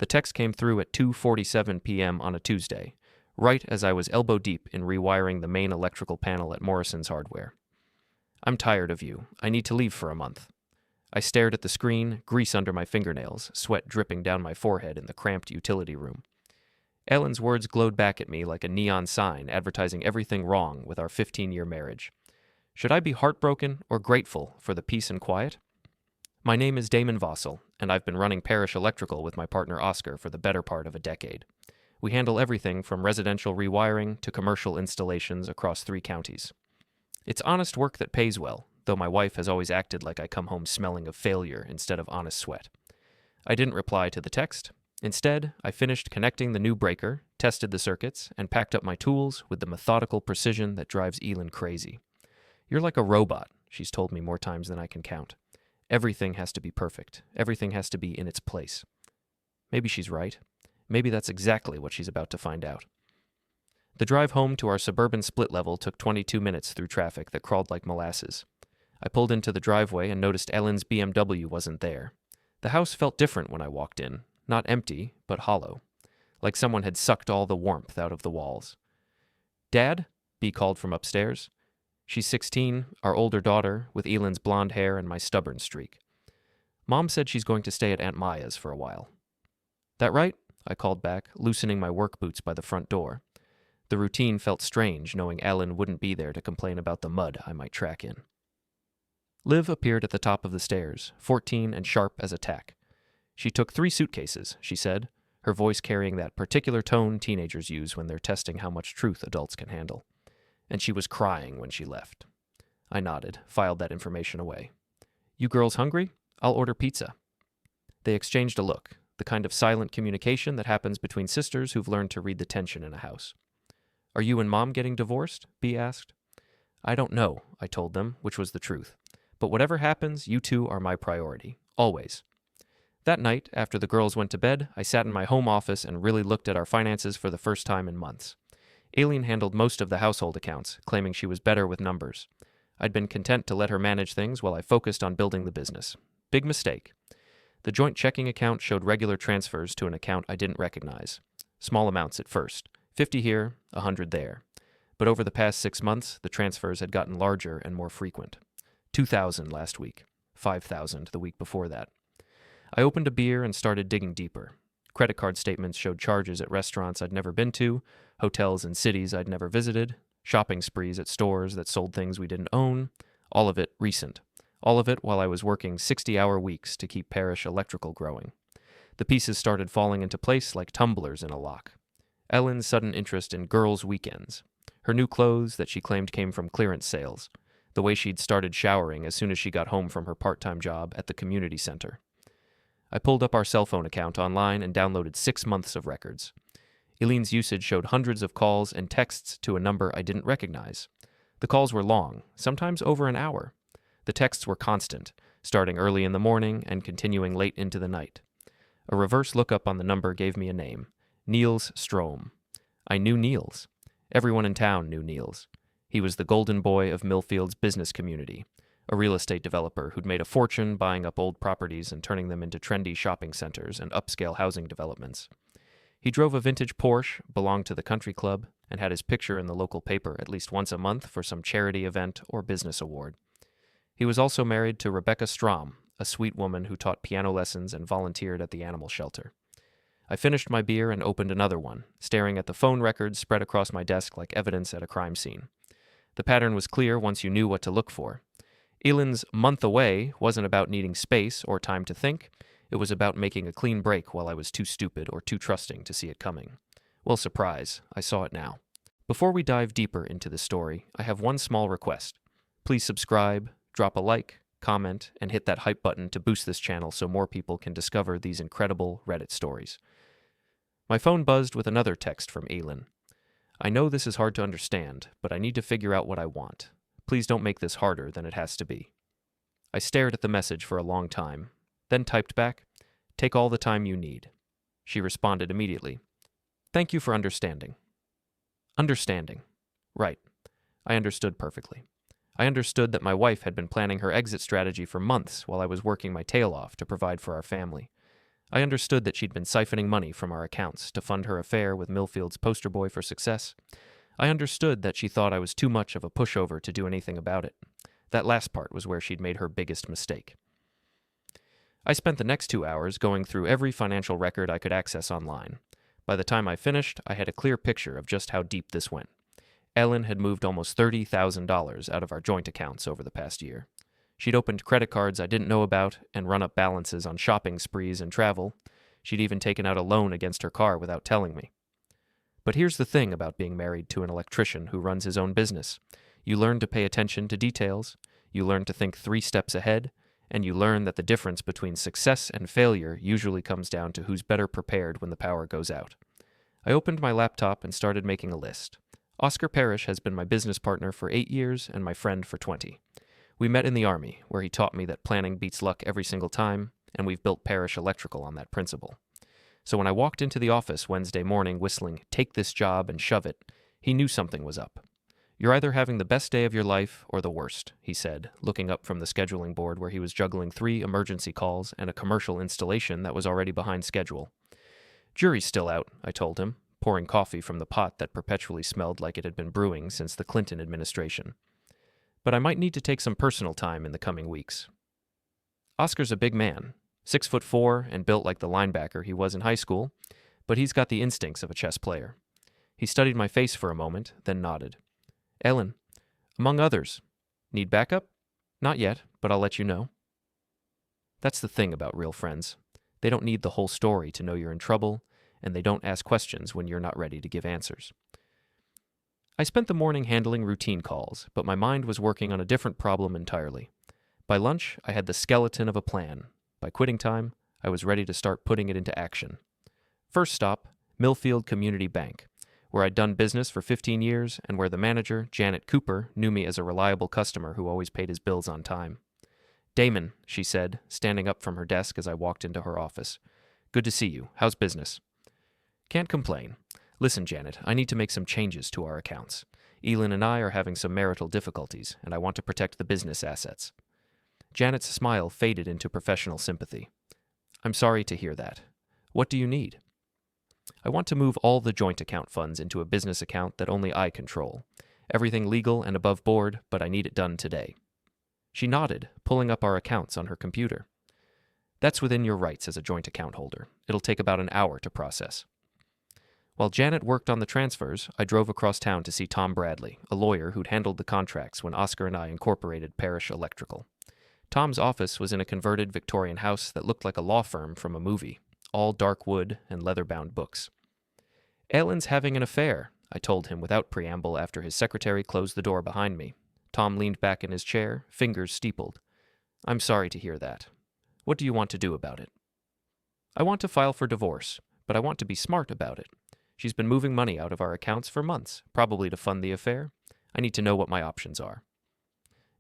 The text came through at 2:47 p.m. on a Tuesday, right as I was elbow deep in rewiring the main electrical panel at Morrison's Hardware. I'm tired of you. I need to leave for a month. I stared at the screen, grease under my fingernails, sweat dripping down my forehead in the cramped utility room. Elin's words glowed back at me like a neon sign advertising everything wrong with our 15-year marriage. Should I be heartbroken or grateful for the peace and quiet? My name is Damon Vossel, and I've been running Parish Electrical with my partner Oscar for the better part of a decade. We handle everything from residential rewiring to commercial installations across 3 counties. It's honest work that pays well, though my wife has always acted like I come home smelling of failure instead of honest sweat. I didn't reply to the text. Instead, I finished connecting the new breaker, tested the circuits, and packed up my tools with the methodical precision that drives Elin crazy. You're like a robot, she's told me more times than I can count. Everything has to be perfect. Everything has to be in its place. Maybe she's right. Maybe that's exactly what she's about to find out. The drive home to our suburban split level took 22 minutes through traffic that crawled like molasses. I pulled into the driveway and noticed Elin's BMW wasn't there. The house felt different when I walked in, not empty, but hollow, like someone had sucked all the warmth out of the walls. Dad? Bea called from upstairs. She's 16, our older daughter, with Elin's blonde hair and my stubborn streak. Mom said she's going to stay at Aunt Maya's for a while. That right? I called back, loosening my work boots by the front door. The routine felt strange, knowing Elin wouldn't be there to complain about the mud I might track in. Liv appeared at the top of the stairs, 14 and sharp as a tack. She took 3 suitcases, she said, her voice carrying that particular tone teenagers use when they're testing how much truth adults can handle. And she was crying when she left. I nodded, filed that information away. You girls hungry? I'll order pizza. They exchanged a look, the kind of silent communication that happens between sisters who've learned to read the tension in a house. Are you and Mom getting divorced? Bea asked. I don't know, I told them, which was the truth. But whatever happens, you two are my priority. Always. That night, after the girls went to bed, I sat in my home office and really looked at our finances for the first time in months. Elin handled most of the household accounts, claiming she was better with numbers. I'd been content to let her manage things while I focused on building the business. Big mistake. The joint checking account showed regular transfers to an account I didn't recognize. Small amounts at first. 50 here, 100 there. But over the past 6 months, the transfers had gotten larger and more frequent. 2,000 last week. 5,000 the week before that. I opened a beer and started digging deeper. Credit card statements showed charges at restaurants I'd never been to, hotels in cities I'd never visited, shopping sprees at stores that sold things we didn't own, all of it recent. All of it while I was working 60-hour weeks to keep Parish Electrical growing. The pieces started falling into place like tumblers in a lock. Elin's sudden interest in girls' weekends. Her new clothes that she claimed came from clearance sales. The way she'd started showering as soon as she got home from her part-time job at the community center. I pulled up our cell phone account online and downloaded 6 months of records. Elin's usage showed hundreds of calls and texts to a number I didn't recognize. The calls were long, sometimes over an hour. The texts were constant, starting early in the morning and continuing late into the night. A reverse lookup on the number gave me a name, Niels Strom. I knew Niels. Everyone in town knew Niels. He was the golden boy of Millfield's business community, a real estate developer who'd made a fortune buying up old properties and turning them into trendy shopping centers and upscale housing developments. He drove a vintage Porsche, belonged to the country club, and had his picture in the local paper at least once a month for some charity event or business award. He was also married to Rebecca Strom, a sweet woman who taught piano lessons and volunteered at the animal shelter. I finished my beer and opened another one, staring at the phone records spread across my desk like evidence at a crime scene. The pattern was clear once you knew what to look for. Elin's month away wasn't about needing space or time to think. It was about making a clean break while I was too stupid or too trusting to see it coming. Well, surprise, I saw it now. Before we dive deeper into the story, I have one small request. Please subscribe, drop a like, comment, and hit that hype button to boost this channel so more people can discover these incredible Reddit stories. My phone buzzed with another text from Elin. I know this is hard to understand, but I need to figure out what I want. Please don't make this harder than it has to be. I stared at the message for a long time, then typed back, "Take all the time you need." She responded immediately. "Thank you for understanding." Understanding. Right. I understood perfectly. I understood that my wife had been planning her exit strategy for months while I was working my tail off to provide for our family. I understood that she'd been siphoning money from our accounts to fund her affair with Millfield's poster boy for success. I understood that she thought I was too much of a pushover to do anything about it. That last part was where she'd made her biggest mistake. I spent the next 2 hours going through every financial record I could access online. By the time I finished, I had a clear picture of just how deep this went. Elin had moved almost $30,000 out of our joint accounts over the past year. She'd opened credit cards I didn't know about and run up balances on shopping sprees and travel. She'd even taken out a loan against her car without telling me. But here's the thing about being married to an electrician who runs his own business. You learn to pay attention to details, you learn to think 3 steps ahead, and you learn that the difference between success and failure usually comes down to who's better prepared when the power goes out. I opened my laptop and started making a list. Oscar Parish has been my business partner for 8 years and my friend for 20. We met in the Army, where he taught me that planning beats luck every single time, and we've built Parish Electrical on that principle. So when I walked into the office Wednesday morning whistling, "Take this job and shove it," he knew something was up. "You're either having the best day of your life or the worst," he said, looking up from the scheduling board where he was juggling 3 emergency calls and a commercial installation that was already behind schedule. "Jury's still out," I told him, pouring coffee from the pot that perpetually smelled like it had been brewing since the Clinton administration. "But I might need to take some personal time in the coming weeks." Oscar's a big man, 6'4" and built like the linebacker he was in high school, but he's got the instincts of a chess player. He studied my face for a moment, then nodded. "Elin, among others. Need backup? Not yet, but I'll let you know." That's the thing about real friends. They don't need the whole story to know you're in trouble, and they don't ask questions when you're not ready to give answers. I spent the morning handling routine calls, but my mind was working on a different problem entirely. By lunch, I had the skeleton of a plan. By quitting time, I was ready to start putting it into action. First stop, Millfield Community Bank, where I'd done business for 15 years and where the manager, Janet Cooper, knew me as a reliable customer who always paid his bills on time. "Damon," she said, standing up from her desk as I walked into her office. "Good to see you. How's business?" "Can't complain. Listen, Janet, I need to make some changes to our accounts. Elin and I are having some marital difficulties, and I want to protect the business assets." Janet's smile faded into professional sympathy. "I'm sorry to hear that. What do you need?" "I want to move all the joint account funds into a business account that only I control. Everything legal and above board, but I need it done today." She nodded, pulling up our accounts on her computer. "That's within your rights as a joint account holder. It'll take about an hour to process." While Janet worked on the transfers, I drove across town to see Tom Bradley, a lawyer who'd handled the contracts when Oscar and I incorporated Parish Electrical. Tom's office was in a converted Victorian house that looked like a law firm from a movie, all dark wood and leather-bound books. "Elin's having an affair," I told him without preamble after his secretary closed the door behind me. Tom leaned back in his chair, fingers steepled. "I'm sorry to hear that. What do you want to do about it?" "I want to file for divorce, but I want to be smart about it. She's been moving money out of our accounts for months, probably to fund the affair. I need to know what my options are."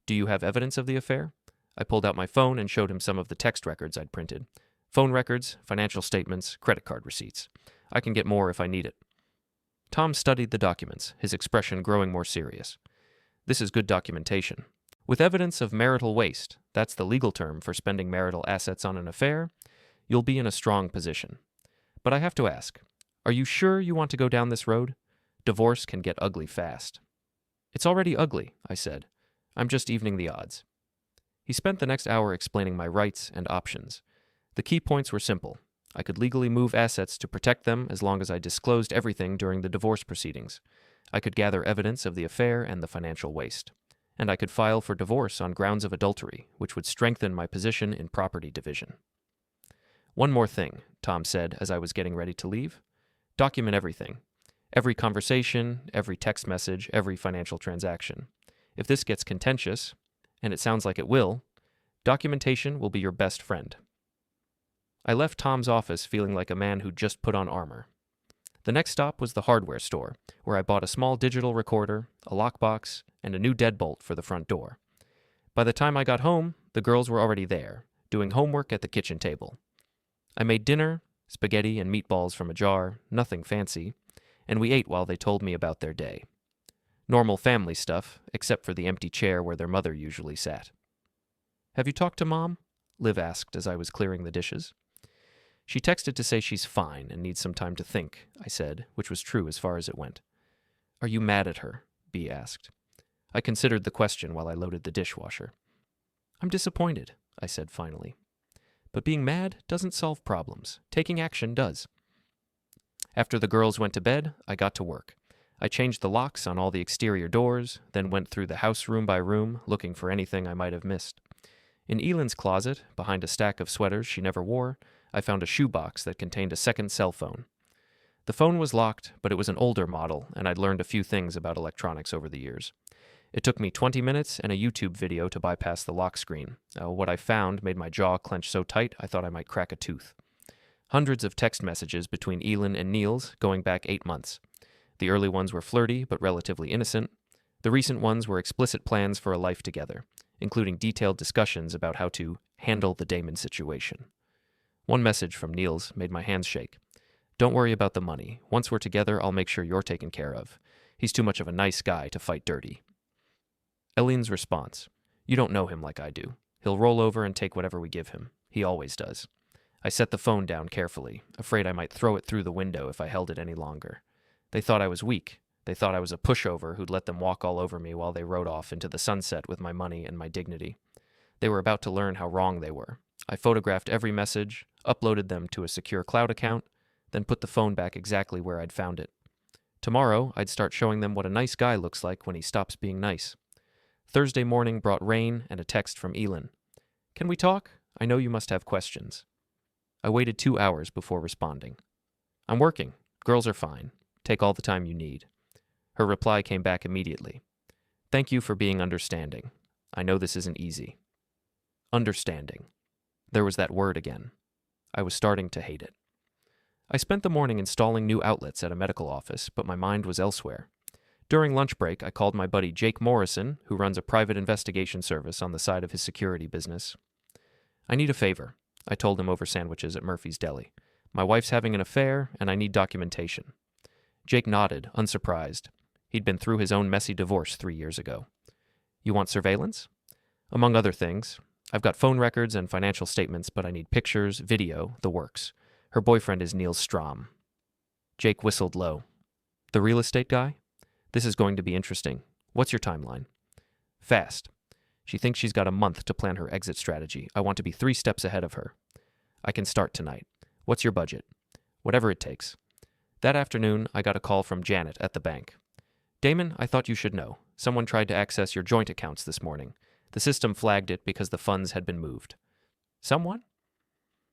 "Do you have evidence of the affair?" I pulled out my phone and showed him some of the text records I'd printed. Phone records, financial statements, credit card receipts. I can get more if I need it. Tom studied the documents, his expression growing more serious. "This is good documentation. With evidence of marital waste, that's the legal term for spending marital assets on an affair, you'll be in a strong position. But I have to ask, are you sure you want to go down this road? Divorce can get ugly fast." "It's already ugly," I said. "I'm just evening the odds." He spent the next hour explaining my rights and options. The key points were simple. I could legally move assets to protect them as long as I disclosed everything during the divorce proceedings. I could gather evidence of the affair and the financial waste. And I could file for divorce on grounds of adultery, which would strengthen my position in property division. "One more thing," Tom said as I was getting ready to leave. "Document everything. Every conversation, every text message, every financial transaction. If this gets contentious, and it sounds like it will, documentation will be your best friend." I left Tom's office feeling like a man who'd just put on armor. The next stop was the hardware store, where I bought a small digital recorder, a lockbox, and a new deadbolt for the front door. By the time I got home, the girls were already there, doing homework at the kitchen table. I made dinner, spaghetti and meatballs from a jar, nothing fancy, and we ate while they told me about their day. Normal family stuff, except for the empty chair where their mother usually sat. "Have you talked to Mom?" Liv asked as I was clearing the dishes. She texted to say she's fine and needs some time to think, I said, which was true as far as it went. Are you mad at her? Bea asked. I considered the question while I loaded the dishwasher. I'm disappointed, I said finally. But being mad doesn't solve problems. Taking action does. After the girls went to bed, I got to work. I changed the locks on all the exterior doors, then went through the house room by room, looking for anything I might have missed. In Elin's closet, behind a stack of sweaters she never wore, I found a shoebox that contained a second cell phone. The phone was locked, but it was an older model, and I'd learned a few things about electronics over the years. It took me 20 minutes and a YouTube video to bypass the lock screen. What I found made my jaw clench so tight I thought I might crack a tooth. Hundreds of text messages between Elin and Niels going back 8 months. The early ones were flirty but relatively innocent. The recent ones were explicit plans for a life together, including detailed discussions about how to handle the Damon situation. One message from Niels made my hands shake. Don't worry about the money. Once we're together, I'll make sure you're taken care of. He's too much of a nice guy to fight dirty. Elin's response. You don't know him like I do. He'll roll over and take whatever we give him. He always does. I set the phone down carefully, afraid I might throw it through the window if I held it any longer. They thought I was weak. They thought I was a pushover who'd let them walk all over me while they rode off into the sunset with my money and my dignity. They were about to learn how wrong they were. I photographed every message, uploaded them to a secure cloud account, then put the phone back exactly where I'd found it. Tomorrow, I'd start showing them what a nice guy looks like when he stops being nice. Thursday morning brought rain and a text from Elin. Can we talk? I know you must have questions. I waited 2 hours before responding. I'm working. Girls are fine. Take all the time you need. Her reply came back immediately. Thank you for being understanding. I know this isn't easy. Understanding. There was that word again. I was starting to hate it. I spent the morning installing new outlets at a medical office, but my mind was elsewhere. During lunch break, I called my buddy Jake Morrison, who runs a private investigation service on the side of his security business. I need a favor, I told him over sandwiches at Murphy's Deli. My wife's having an affair, and I need documentation. Jake nodded, unsurprised. He'd been through his own messy divorce 3 years ago. You want surveillance? Among other things. I've got phone records and financial statements, but I need pictures, video, the works. Her boyfriend is Niels Strom. Jake whistled low. The real estate guy? This is going to be interesting. What's your timeline? Fast. She thinks she's got a month to plan her exit strategy. I want to be 3 steps ahead of her. I can start tonight. What's your budget? Whatever it takes. That afternoon, I got a call from Janet at the bank. Damon, I thought you should know. Someone tried to access your joint accounts this morning. The system flagged it because the funds had been moved. Someone?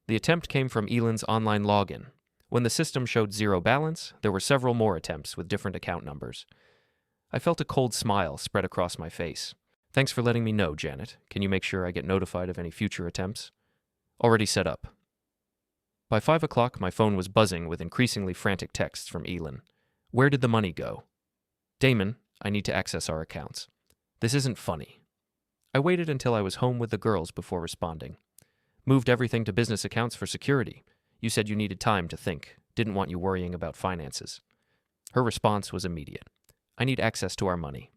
The attempt came from Elin's online login. When the system showed 0 balance, there were several more attempts with different account numbers. I felt a cold smile spread across my face. Thanks for letting me know, Janet. Can you make sure I get notified of any future attempts? Already set up. By 5 o'clock, my phone was buzzing with increasingly frantic texts from Elin. Where did the money go? Damon, I need to access our accounts. This isn't funny. I waited until I was home with the girls before responding. Moved everything to business accounts for security. You said you needed time to think. Didn't want you worrying about finances. Her response was immediate. I need access to our money.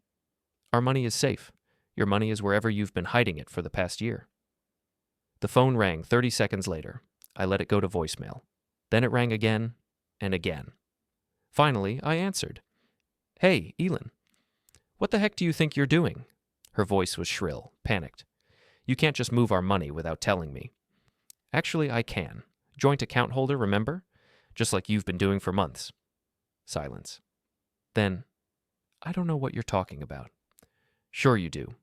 Our money is safe. Your money is wherever you've been hiding it for the past year. The phone rang 30 seconds later. I let it go to voicemail. Then it rang again and again. Finally, I answered. Hey, Elin. What the heck do you think you're doing? Her voice was shrill, panicked. You can't just move our money without telling me. Actually, I can. Joint account holder, remember? Just like you've been doing for months. Silence. Then, I don't know what you're talking about. Sure you do.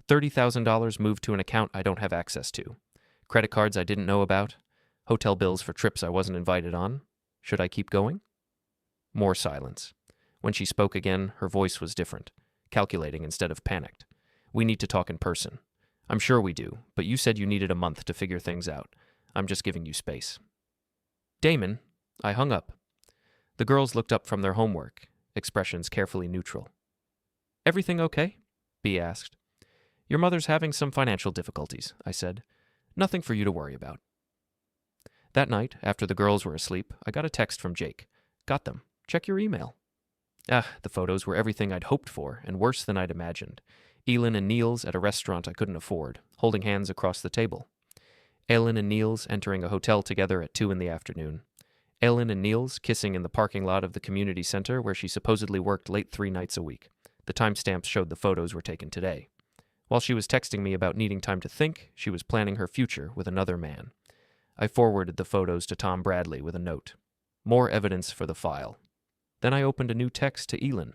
$30,000 moved to an account I don't have access to. Credit cards I didn't know about. Hotel bills for trips I wasn't invited on. Should I keep going? More silence. When she spoke again, her voice was different, calculating instead of panicked. We need to talk in person. I'm sure we do, but you said you needed a month to figure things out. I'm just giving you space. Damon, I hung up. The girls looked up from their homework, expressions carefully neutral. Everything okay? Bea asked. Your mother's having some financial difficulties, I said. Nothing for you to worry about. That night, after the girls were asleep, I got a text from Jake. Got them. Check your email. The photos were everything I'd hoped for, and worse than I'd imagined. Elin and Niels at a restaurant I couldn't afford, holding hands across the table. Elin and Niels entering a hotel together at 2 in the afternoon. Elin and Niels kissing in the parking lot of the community center where she supposedly worked late 3 nights a week. The timestamps showed the photos were taken today. While she was texting me about needing time to think, she was planning her future with another man. I forwarded the photos to Tom Bradley with a note. More evidence for the file. Then I opened a new text to Elin.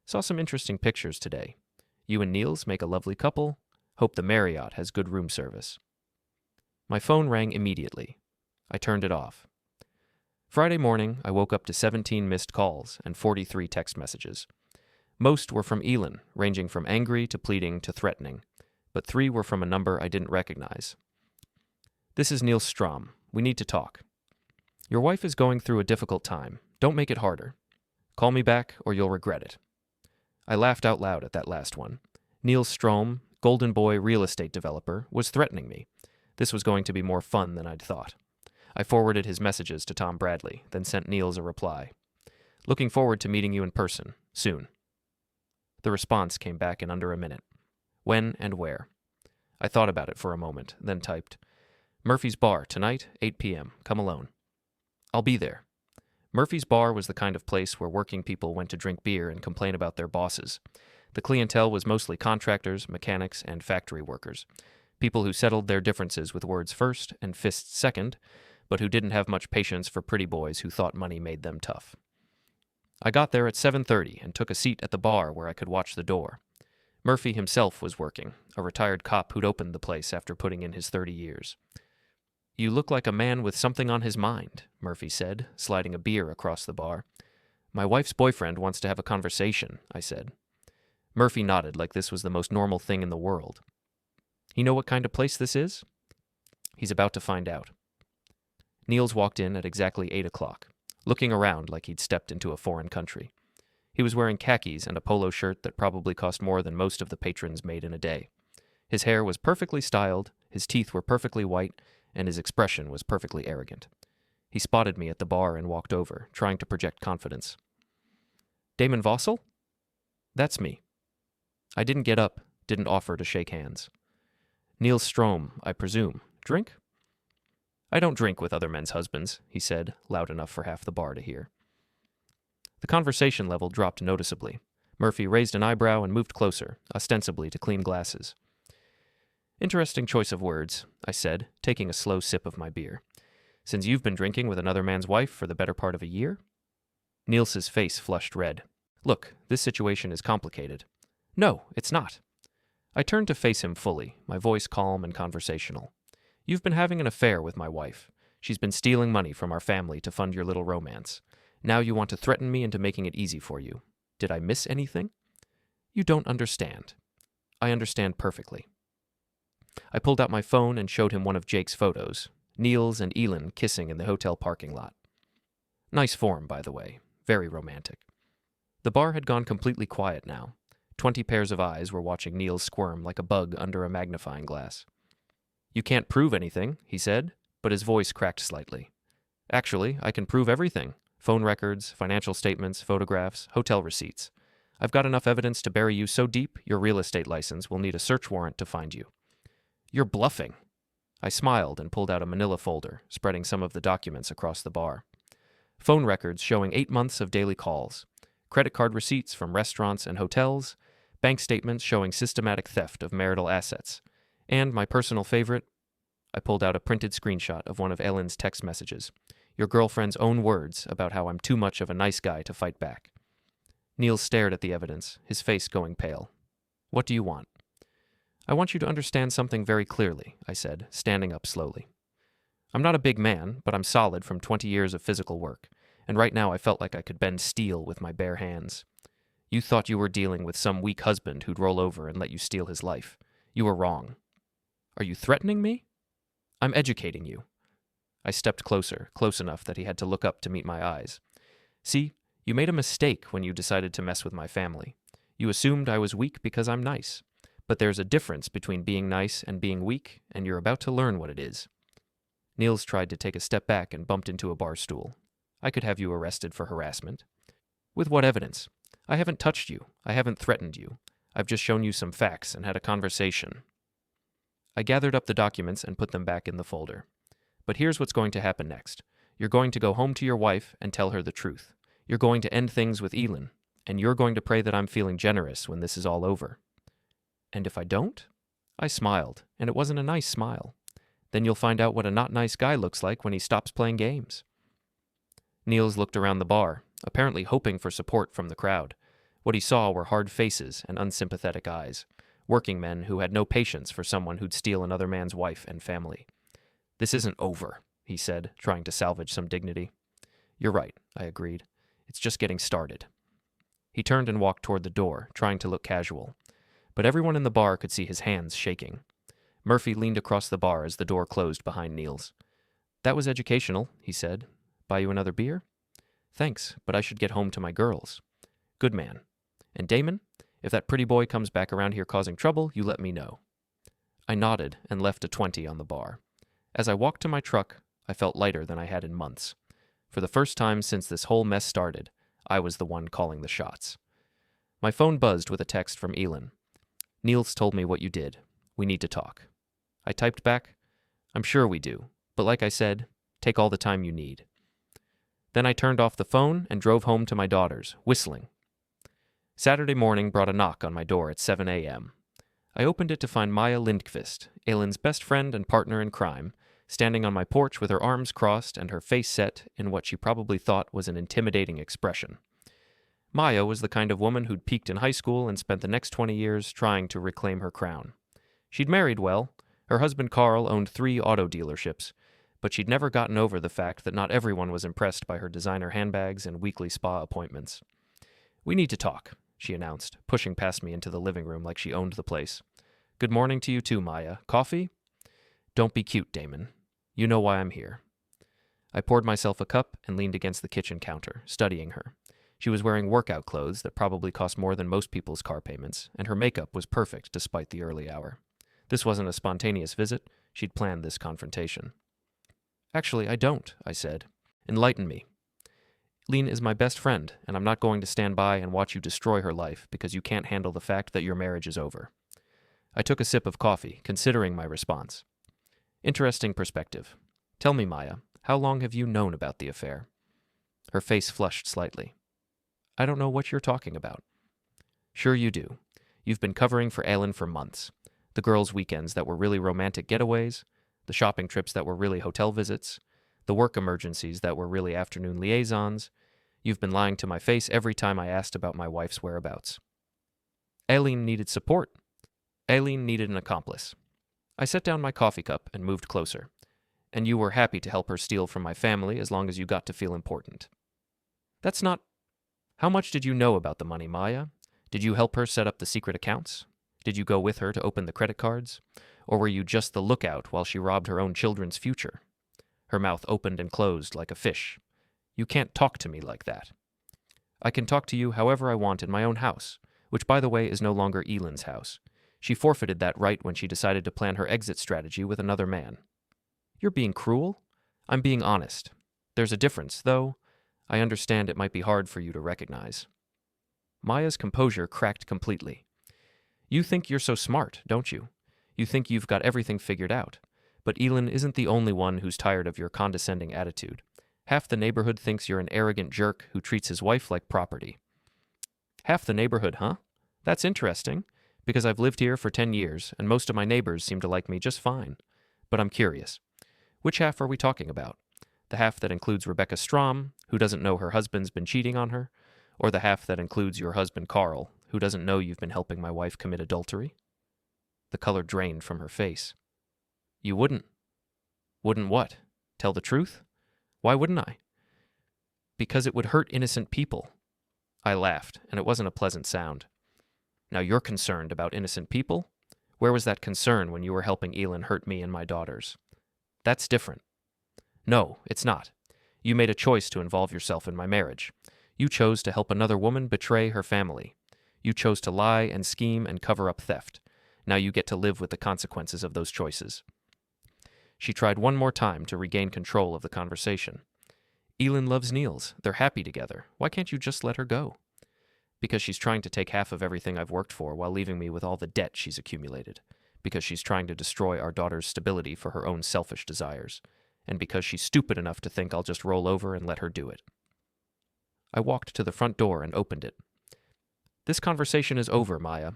Saw some interesting pictures today. You and Niels make a lovely couple. Hope the Marriott has good room service. My phone rang immediately. I turned it off. Friday morning, I woke up to 17 missed calls and 43 text messages. Most were from Elin, ranging from angry to pleading to threatening, but 3 were from a number I didn't recognize. This is Niels Strom. We need to talk. Your wife is going through a difficult time. Don't make it harder. Call me back or you'll regret it. I laughed out loud at that last one. Niels Strom, Golden Boy real estate developer, was threatening me. This was going to be more fun than I'd thought. I forwarded his messages to Tom Bradley, then sent Niels a reply. Looking forward to meeting you in person, soon. The response came back in under a minute. When and where? I thought about it for a moment, then typed, Murphy's Bar, tonight, 8 p.m. Come alone. I'll be there. Murphy's Bar was the kind of place where working people went to drink beer and complain about their bosses. The clientele was mostly contractors, mechanics, and factory workers. People who settled their differences with words first and fists second, but who didn't have much patience for pretty boys who thought money made them tough. I got there at 7:30 and took a seat at the bar where I could watch the door. Murphy himself was working, a retired cop who'd opened the place after putting in his 30 years. You look like a man with something on his mind, Murphy said, sliding a beer across the bar. My wife's boyfriend wants to have a conversation, I said. Murphy nodded like this was the most normal thing in the world. You know what kind of place this is? He's about to find out. Niels walked in at exactly 8 o'clock, looking around like he'd stepped into a foreign country. He was wearing khakis and a polo shirt that probably cost more than most of the patrons made in a day. His hair was perfectly styled, his teeth were perfectly white, and his expression was perfectly arrogant. He spotted me at the bar and walked over, trying to project confidence. Damon Vossel? That's me. I didn't get up, didn't offer to shake hands. Niels Strom, I presume. Drink? I don't drink with other men's husbands, he said, loud enough for half the bar to hear. The conversation level dropped noticeably. Murphy raised an eyebrow and moved closer, ostensibly to clean glasses. Interesting choice of words, I said, taking a slow sip of my beer. Since you've been drinking with another man's wife for the better part of a year? Niels's face flushed red. Look, this situation is complicated. No, it's not. I turned to face him fully, my voice calm and conversational. You've been having an affair with my wife. She's been stealing money from our family to fund your little romance. Now you want to threaten me into making it easy for you. Did I miss anything? You don't understand. I understand perfectly. I pulled out my phone and showed him one of Jake's photos, Niels and Elin kissing in the hotel parking lot. Nice form, by the way. Very romantic. The bar had gone completely quiet now. 20 pairs of eyes were watching Niels squirm like a bug under a magnifying glass. You can't prove anything, he said, but his voice cracked slightly. Actually, I can prove everything. Phone records, financial statements, photographs, hotel receipts. I've got enough evidence to bury you so deep, your real estate license will need a search warrant to find you. You're bluffing. I smiled and pulled out a manila folder, spreading some of the documents across the bar. Phone records showing 8 months of daily calls, credit card receipts from restaurants and hotels, bank statements showing systematic theft of marital assets, and my personal favorite, I pulled out a printed screenshot of one of Elin's text messages, your girlfriend's own words about how I'm too much of a nice guy to fight back. Niels stared at the evidence, his face going pale. What do you want? I want you to understand something very clearly, I said, standing up slowly. I'm not a big man, but I'm solid from 20 years of physical work, and right now I felt like I could bend steel with my bare hands. You thought you were dealing with some weak husband who'd roll over and let you steal his life. You were wrong. Are you threatening me? I'm educating you. I stepped closer, close enough that he had to look up to meet my eyes. See, you made a mistake when you decided to mess with my family. You assumed I was weak because I'm nice. But there's a difference between being nice and being weak, and you're about to learn what it is. Niels tried to take a step back and bumped into a bar stool. I could have you arrested for harassment. With what evidence? I haven't touched you. I haven't threatened you. I've just shown you some facts and had a conversation. I gathered up the documents and put them back in the folder. But here's what's going to happen next. You're going to go home to your wife and tell her the truth. You're going to end things with Elin, and you're going to pray that I'm feeling generous when this is all over. And if I don't? I smiled, and it wasn't a nice smile. Then you'll find out what a not nice guy looks like when he stops playing games. Niels looked around the bar, apparently hoping for support from the crowd. What he saw were hard faces and unsympathetic eyes, working men who had no patience for someone who'd steal another man's wife and family. "This isn't over," he said, trying to salvage some dignity. "You're right," I agreed. "It's just getting started." He turned and walked toward the door, trying to look casual. But everyone in the bar could see his hands shaking. Murphy leaned across the bar as the door closed behind Niels. "That was educational," he said. "Buy you another beer?" "Thanks, but I should get home to my girls." "Good man. And Damon, if that pretty boy comes back around here causing trouble, you let me know." I nodded and left a 20 on the bar. As I walked to my truck, I felt lighter than I had in months. For the first time since this whole mess started, I was the one calling the shots. My phone buzzed with a text from Elin. "Niels told me what you did. We need to talk." I typed back, "I'm sure we do, but like I said, take all the time you need." Then I turned off the phone and drove home to my daughters, whistling. Saturday morning brought a knock on my door at 7 a.m. I opened it to find Maya Lindqvist, Elin's best friend and partner in crime, standing on my porch with her arms crossed and her face set in what she probably thought was an intimidating expression. Maya was the kind of woman who'd peaked in high school and spent the next 20 years trying to reclaim her crown. She'd married well. Her husband Carl owned 3 auto dealerships, but she'd never gotten over the fact that not everyone was impressed by her designer handbags and weekly spa appointments. "We need to talk," she announced, pushing past me into the living room like she owned the place. "Good morning to you too, Maya. Coffee?" "Don't be cute, Damon. You know why I'm here." I poured myself a cup and leaned against the kitchen counter, studying her. She was wearing workout clothes that probably cost more than most people's car payments, and her makeup was perfect despite the early hour. This wasn't a spontaneous visit. She'd planned this confrontation. "Actually, I don't," I said. "Enlighten me." "Elin is my best friend, and I'm not going to stand by and watch you destroy her life because you can't handle the fact that your marriage is over." I took a sip of coffee, considering my response. "Interesting perspective. Tell me, Maya, how long have you known about the affair?" Her face flushed slightly. "I don't know what you're talking about." "Sure you do. You've been covering for Elin for months. The girls' weekends that were really romantic getaways, the shopping trips that were really hotel visits, the work emergencies that were really afternoon liaisons. You've been lying to my face every time I asked about my wife's whereabouts." "Elin needed support. Elin needed an accomplice." I set down my coffee cup and moved closer. "And you were happy to help her steal from my family as long as you got to feel important." "That's not... How much did you know about the money, Maya? Did you help her set up the secret accounts? Did you go with her to open the credit cards? Or were you just the lookout while she robbed her own children's future?" Her mouth opened and closed like a fish. "You can't talk to me like that." "I can talk to you however I want in my own house, which, by the way, is no longer Elin's house. She forfeited that right when she decided to plan her exit strategy with another man." "You're being cruel?" "I'm being honest. There's a difference, though. I understand it might be hard for you to recognize." Maya's composure cracked completely. "You think you're so smart, don't you? You think you've got everything figured out. But Elin isn't the only one who's tired of your condescending attitude. Half the neighborhood thinks you're an arrogant jerk who treats his wife like property." "Half the neighborhood, huh? That's interesting, because I've lived here for 10 years, and most of my neighbors seem to like me just fine. But I'm curious. Which half are we talking about? The half that includes Rebecca Strom, who doesn't know her husband's been cheating on her? Or the half that includes your husband Carl, who doesn't know you've been helping my wife commit adultery?" The color drained from her face. "You wouldn't." "Wouldn't what? Tell the truth? Why wouldn't I?" "Because it would hurt innocent people." I laughed, and it wasn't a pleasant sound. "Now you're concerned about innocent people? Where was that concern when you were helping Elin hurt me and my daughters?" "That's different." "No, it's not. You made a choice to involve yourself in my marriage. You chose to help another woman betray her family. You chose to lie and scheme and cover up theft. Now you get to live with the consequences of those choices." She tried one more time to regain control of the conversation. "Elin loves Niels. They're happy together. Why can't you just let her go?" "Because she's trying to take half of everything I've worked for while leaving me with all the debt she's accumulated. because she's trying to destroy our daughter's stability for her own selfish desires, and because she's stupid enough to think I'll just roll over and let her do it. I walked to the front door and opened it. This conversation is over, Maya.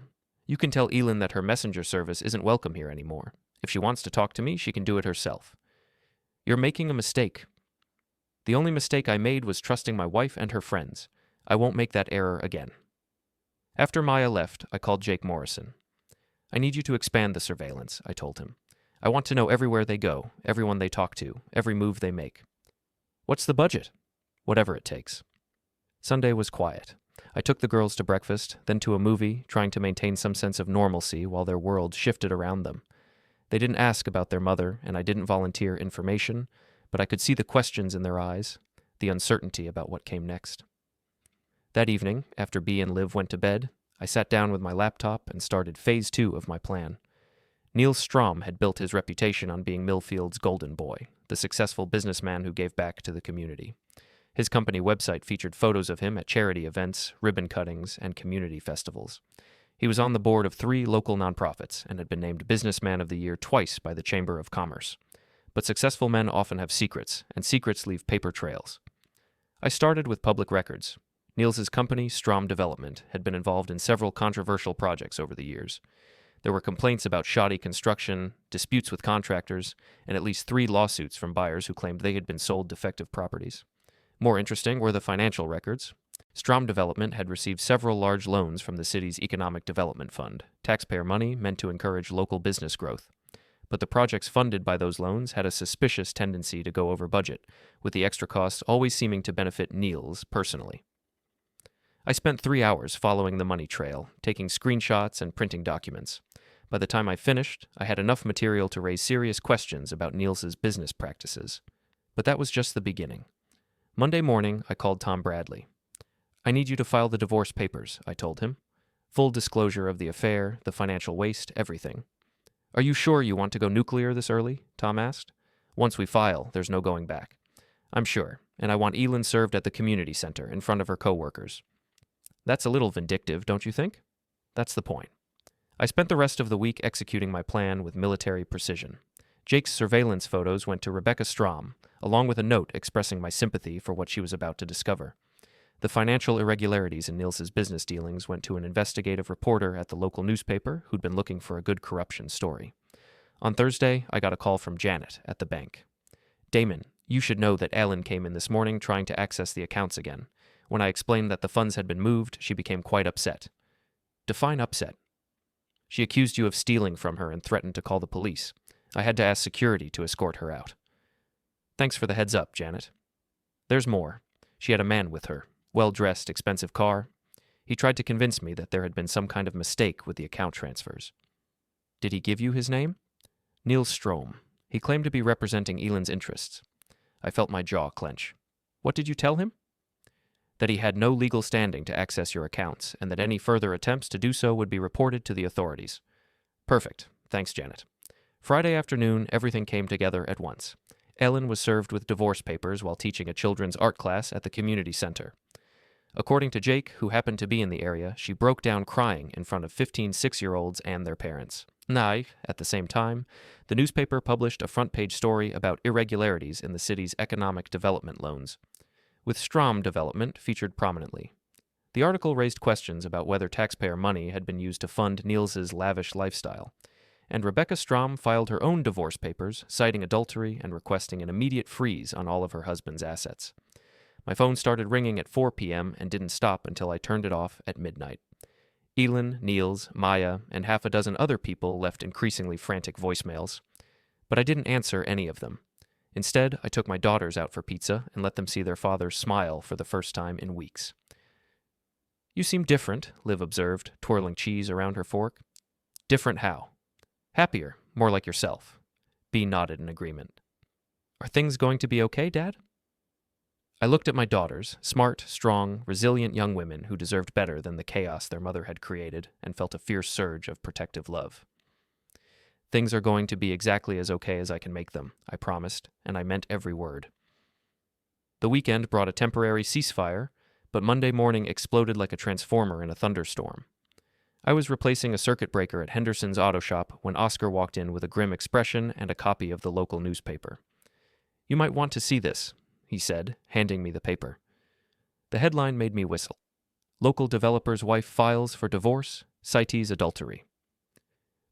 You can tell Elin that her messenger service isn't welcome here anymore. If she wants to talk to me, she can do it herself. You're making a mistake. The only mistake I made was trusting my wife and her friends. I won't make that error again. After Maya left, I called Jake Morrison. I need you to expand the surveillance, I told him. I want to know everywhere they go, everyone they talk to, every move they make. What's the budget? Whatever it takes. Sunday was quiet. I took the girls to breakfast, then to a movie, trying to maintain some sense of normalcy while their world shifted around them. They didn't ask about their mother, and I didn't volunteer information, but I could see the questions in their eyes, the uncertainty about what came next. That evening, after Bea and Liv went to bed, I sat down with my laptop and started phase 2 of my plan. Niels Strom had built his reputation on being Millfield's golden boy, the successful businessman who gave back to the community. His company website featured photos of him at charity events, ribbon cuttings, and community festivals. He was on the board of 3 local nonprofits and had been named Businessman of the Year twice by the Chamber of Commerce. But successful men often have secrets, and secrets leave paper trails. I started with public records. Niels's company, Strom Development, had been involved in several controversial projects over the years. There were complaints about shoddy construction, disputes with contractors, and at least 3 lawsuits from buyers who claimed they had been sold defective properties. More interesting were the financial records. Strom Development had received several large loans from the city's Economic Development Fund, taxpayer money meant to encourage local business growth. But the projects funded by those loans had a suspicious tendency to go over budget, with the extra costs always seeming to benefit Niels personally. I spent 3 hours following the money trail, taking screenshots and printing documents. By the time I finished, I had enough material to raise serious questions about Niels's business practices. But that was just the beginning. Monday morning, I called Tom Bradley. I need you to file the divorce papers, I told him. Full disclosure of the affair, the financial waste, everything. Are you sure you want to go nuclear this early? Tom asked. Once we file, there's no going back. I'm sure, and I want Elin served at the community center in front of her co-workers. That's a little vindictive, don't you think? That's the point. I spent the rest of the week executing my plan with military precision. Jake's surveillance photos went to Rebecca Strom, along with a note expressing my sympathy for what she was about to discover. The financial irregularities in Niels's business dealings went to an investigative reporter at the local newspaper who'd been looking for a good corruption story. On Thursday, I got a call from Janet at the bank. Damon, you should know that Elin came in this morning trying to access the accounts again. When I explained that the funds had been moved, she became quite upset. Define upset. She accused you of stealing from her and threatened to call the police. I had to ask security to escort her out. Thanks for the heads up, Janet. There's more. She had a man with her. Well-dressed, expensive car. He tried to convince me that there had been some kind of mistake with the account transfers. Did he give you his name? Niels Strom. He claimed to be representing Elin's interests. I felt my jaw clench. What did you tell him? That he had no legal standing to access your accounts, and that any further attempts to do so would be reported to the authorities. Perfect. Thanks, Janet. Friday afternoon, everything came together at once. Elin was served with divorce papers while teaching a children's art class at the community center. According to Jake, who happened to be in the area, she broke down crying in front of 15 6-year-olds and their parents. At the same time, the newspaper published a front-page story about irregularities in the city's economic development loans, with Strom Development featured prominently. The article raised questions about whether taxpayer money had been used to fund Niels's lavish lifestyle, and Rebecca Strom filed her own divorce papers, citing adultery and requesting an immediate freeze on all of her husband's assets. My phone started ringing at 4 p.m. and didn't stop until I turned it off at midnight. Elin, Niels, Maya, and half a dozen other people left increasingly frantic voicemails, but I didn't answer any of them. Instead, I took my daughters out for pizza and let them see their father smile for the first time in weeks. You seem different, Liv observed, twirling cheese around her fork. Different how? Happier, more like yourself. Bea nodded in agreement. Are things going to be okay, Dad? I looked at my daughters, smart, strong, resilient young women who deserved better than the chaos their mother had created, and felt a fierce surge of protective love. Things are going to be exactly as okay as I can make them, I promised, and I meant every word. The weekend brought a temporary ceasefire, but Monday morning exploded like a transformer in a thunderstorm. I was replacing a circuit breaker at Henderson's auto shop when Oscar walked in with a grim expression and a copy of the local newspaper. "You might want to see this," he said, handing me the paper. The headline made me whistle. "Local developer's wife files for divorce, cites adultery."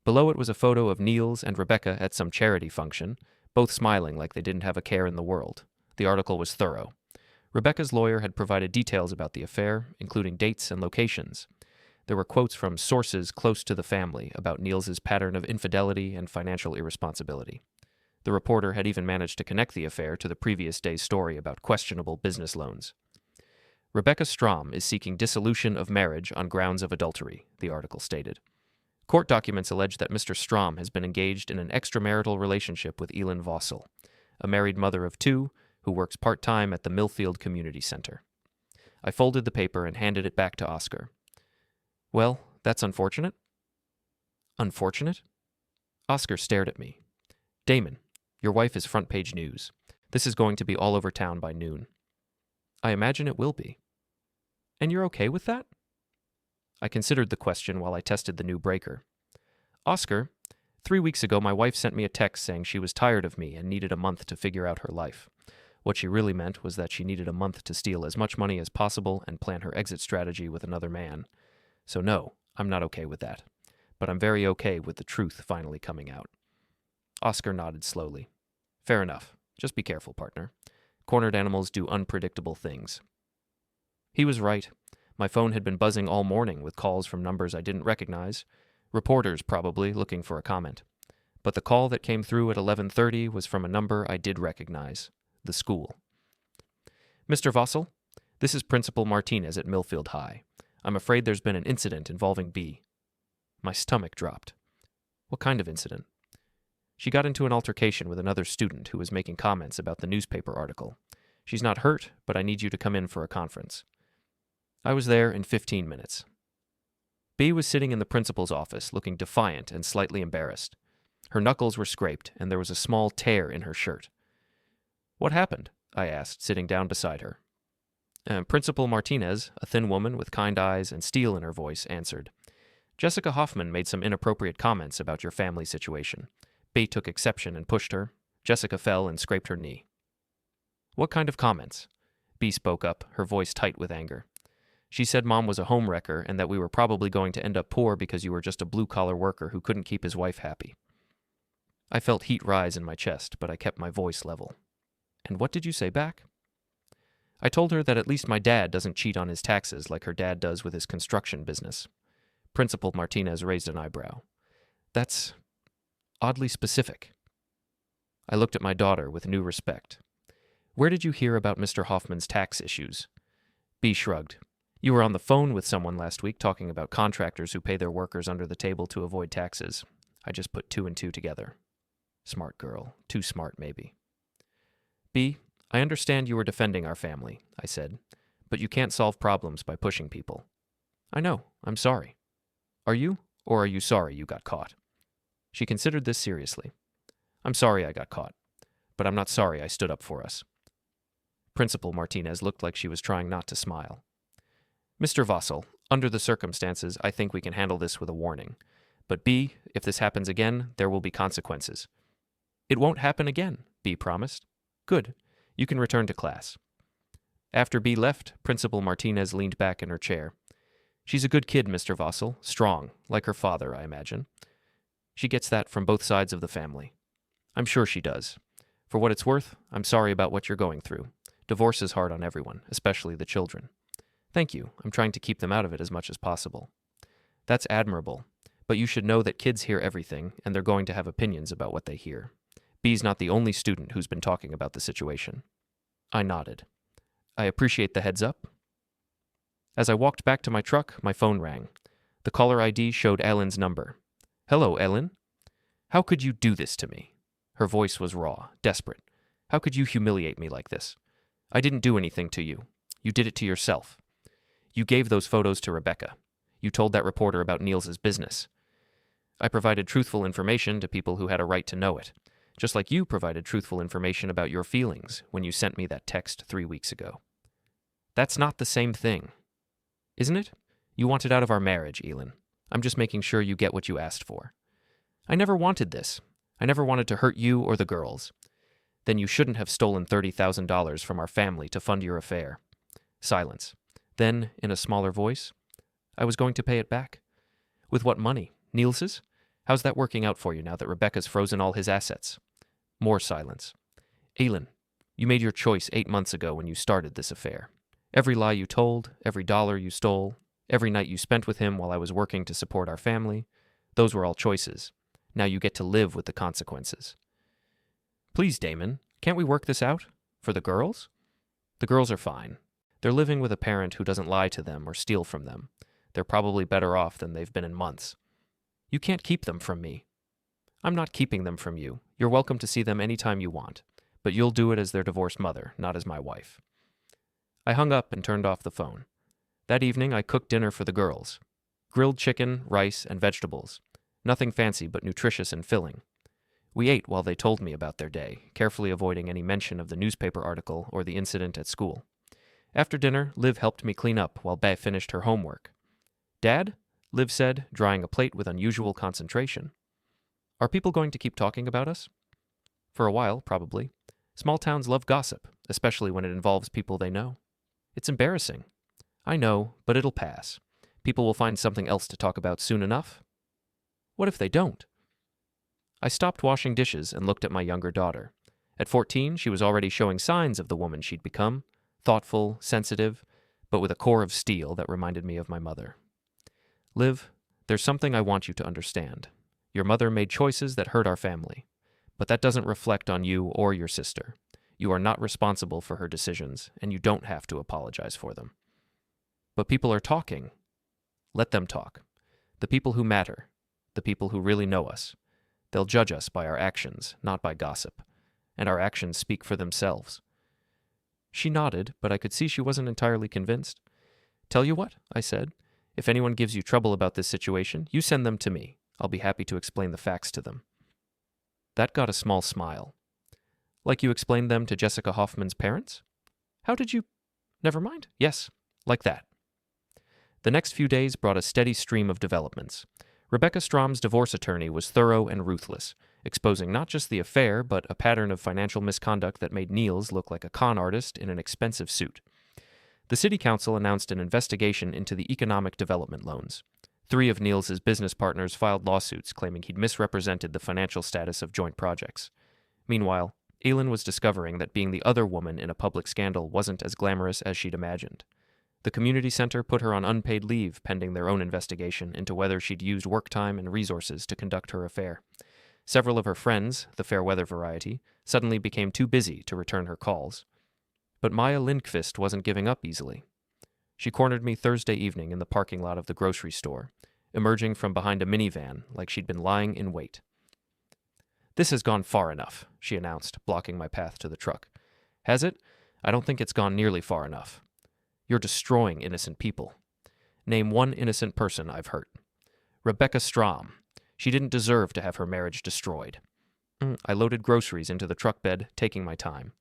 Below it was a photo of Niels and Rebecca at some charity function, both smiling like they didn't have a care in the world. The article was thorough. Rebecca's lawyer had provided details about the affair, including dates and locations. There were quotes from sources close to the family about Niels's pattern of infidelity and financial irresponsibility. The reporter had even managed to connect the affair to the previous day's story about questionable business loans. "Rebecca Strom is seeking dissolution of marriage on grounds of adultery," the article stated. Court documents allege that Mr. Strom has been engaged in an extramarital relationship with Elin Vossel, a married mother of two who works part-time at the Millfield Community Center. I folded the paper and handed it back to Oscar. "Well, that's unfortunate." "Unfortunate?" Oscar stared at me. "Damon, your wife is front-page news. This is going to be all over town by noon." "I imagine it will be." "And you're okay with that?" I considered the question while I tested the new breaker. "Oscar, 3 weeks ago my wife sent me a text saying she was tired of me and needed a month to figure out her life. What she really meant was that she needed a month to steal as much money as possible and plan her exit strategy with another man. So no, I'm not okay with that. But I'm very okay with the truth finally coming out." Oscar nodded slowly. "Fair enough. Just be careful, partner. Cornered animals do unpredictable things." He was right. My phone had been buzzing all morning with calls from numbers I didn't recognize. Reporters, probably, looking for a comment. But the call that came through at 11:30 was from a number I did recognize. The school. "Mr. Vossel, this is Principal Martinez at Millfield High. I'm afraid there's been an incident involving Bea." My stomach dropped. "What kind of incident?" "She got into an altercation with another student who was making comments about the newspaper article. She's not hurt, but I need you to come in for a conference." I was there in 15 minutes. Bea was sitting in the principal's office, looking defiant and slightly embarrassed. Her knuckles were scraped, and there was a small tear in her shirt. "What happened?" I asked, sitting down beside her. Principal Martinez, a thin woman with kind eyes and steel in her voice, answered. "Jessica Hoffman made some inappropriate comments about your family situation. Bea took exception and pushed her. Jessica fell and scraped her knee." "What kind of comments?" Bea spoke up, her voice tight with anger. "She said Mom was a homewrecker and that we were probably going to end up poor because you were just a blue-collar worker who couldn't keep his wife happy." I felt heat rise in my chest, but I kept my voice level. "And what did you say back?" I told her that at least my dad doesn't cheat on his taxes like her dad does with his construction business. Principal Martinez raised an eyebrow. "That's oddly specific." I looked at my daughter with new respect. "Where did you hear about Mr. Hoffman's tax issues?" Bea shrugged. "You were on the phone with someone last week talking about contractors who pay their workers under the table to avoid taxes. I just put 2 and 2 together." Smart girl. Too smart, maybe. "Bea, I understand you were defending our family," I said, "but you can't solve problems by pushing people." "I know. I'm sorry." "Are you? Or are you sorry you got caught?" She considered this seriously. "I'm sorry I got caught, but I'm not sorry I stood up for us." Principal Martinez looked like she was trying not to smile. "Mr. Vossel, under the circumstances, I think we can handle this with a warning. But Bea, if this happens again, there will be consequences." "It won't happen again," Bea promised. "Good. You can return to class." After Bea left, Principal Martinez leaned back in her chair. "She's a good kid, Mr. Vossel, strong, like her father, I imagine. She gets that from both sides of the family. I'm sure she does. For what it's worth, I'm sorry about what you're going through. Divorce is hard on everyone, especially the children." "Thank you. I'm trying to keep them out of it as much as possible." "That's admirable. But you should know that kids hear everything, and they're going to have opinions about what they hear. Bea's not the only student who's been talking about the situation." I nodded. "I appreciate the heads up." As I walked back to my truck, my phone rang. The caller ID showed Elin's number. "Hello, Elin. How could you do this to me?" Her voice was raw, desperate. "How could you humiliate me like this? I didn't do anything to you. You did it to yourself. You gave those photos to Rebecca. You told that reporter about Niels's business. I provided truthful information to people who had a right to know it, just like you provided truthful information about your feelings when you sent me that text 3 weeks ago. That's not the same thing. Isn't it? You wanted out of our marriage, Elin. I'm just making sure you get what you asked for. I never wanted this. I never wanted to hurt you or the girls. Then you shouldn't have stolen $30,000 from our family to fund your affair. Silence. Then, in a smaller voice, I was going to pay it back. With what money? Niels's? How's that working out for you now that Rebecca's frozen all his assets? More silence. Elin, you made your choice 8 months ago when you started this affair. Every lie you told, every dollar you stole, every night you spent with him while I was working to support our family, those were all choices. Now you get to live with the consequences. Please, Damon, can't we work this out? For the girls? The girls are fine. They're living with a parent who doesn't lie to them or steal from them. They're probably better off than they've been in months. You can't keep them from me. I'm not keeping them from you. You're welcome to see them anytime you want, but you'll do it as their divorced mother, not as my wife. I hung up and turned off the phone. That evening, I cooked dinner for the girls. Grilled chicken, rice, and vegetables. Nothing fancy, but nutritious and filling. We ate while they told me about their day, carefully avoiding any mention of the newspaper article or the incident at school. After dinner, Liv helped me clean up while Bea finished her homework. Dad? Liv said, drying a plate with unusual concentration. Are people going to keep talking about us? For a while, probably. Small towns love gossip, especially when it involves people they know. It's embarrassing. I know, but it'll pass. People will find something else to talk about soon enough. What if they don't? I stopped washing dishes and looked at my younger daughter. At 14, she was already showing signs of the woman she'd become, thoughtful, sensitive, but with a core of steel that reminded me of my mother. Liv, there's something I want you to understand. Your mother made choices that hurt our family, but that doesn't reflect on you or your sister. You are not responsible for her decisions, and you don't have to apologize for them. But people are talking. Let them talk. The people who matter. The people who really know us. They'll judge us by our actions, not by gossip. And our actions speak for themselves. She nodded, but I could see she wasn't entirely convinced. Tell you what, I said. If anyone gives you trouble about this situation, you send them to me. I'll be happy to explain the facts to them. That got a small smile. Like you explained them to Jessica Hoffman's parents? How did you... Never mind. Yes, like that. The next few days brought a steady stream of developments. Rebecca Strom's divorce attorney was thorough and ruthless, exposing not just the affair, but a pattern of financial misconduct that made Niels look like a con artist in an expensive suit. The city council announced an investigation into the economic development loans. 3 of Niels's business partners filed lawsuits claiming he'd misrepresented the financial status of joint projects. Meanwhile, Elin was discovering that being the other woman in a public scandal wasn't as glamorous as she'd imagined. The community center put her on unpaid leave pending their own investigation into whether she'd used work time and resources to conduct her affair. Several of her friends, the fair weather variety, suddenly became too busy to return her calls. But Maya Lindqvist wasn't giving up easily. She cornered me Thursday evening in the parking lot of the grocery store, emerging from behind a minivan like she'd been lying in wait. This has gone far enough, she announced, blocking my path to the truck. Has it? I don't think it's gone nearly far enough. You're destroying innocent people. Name one innocent person I've hurt. Rebecca Strom. She didn't deserve to have her marriage destroyed. I loaded groceries into the truck bed, taking my time.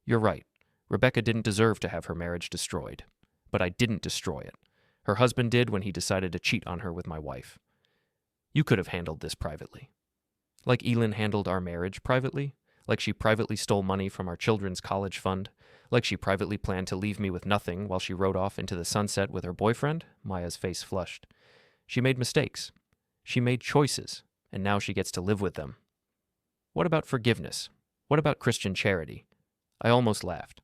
You're right. Rebecca didn't deserve to have her marriage destroyed. But I didn't destroy it. Her husband did when he decided to cheat on her with my wife. You could have handled this privately. Like Elin handled our marriage privately? Like she privately stole money from our children's college fund? Like she privately planned to leave me with nothing while she rode off into the sunset with her boyfriend? Maya's face flushed. She made mistakes. She made choices, and now she gets to live with them. What about forgiveness? What about Christian charity? I almost laughed.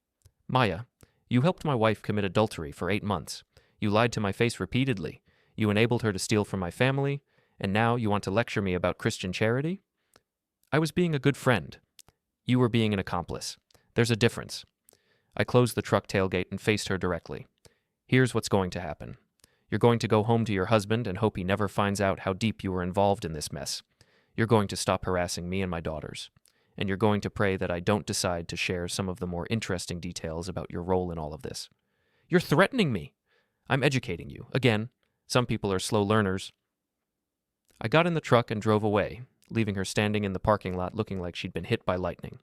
Maya, you helped my wife commit adultery for 8 months. You lied to my face repeatedly. You enabled her to steal from my family, and now you want to lecture me about Christian charity? I was being a good friend. You were being an accomplice. There's a difference. I closed the truck tailgate and faced her directly. Here's what's going to happen. You're going to go home to your husband and hope he never finds out how deep you were involved in this mess. You're going to stop harassing me and my daughters. And you're going to pray that I don't decide to share some of the more interesting details about your role in all of this. You're threatening me. I'm educating you. Again, some people are slow learners. I got in the truck and drove away, leaving her standing in the parking lot looking like she'd been hit by lightning.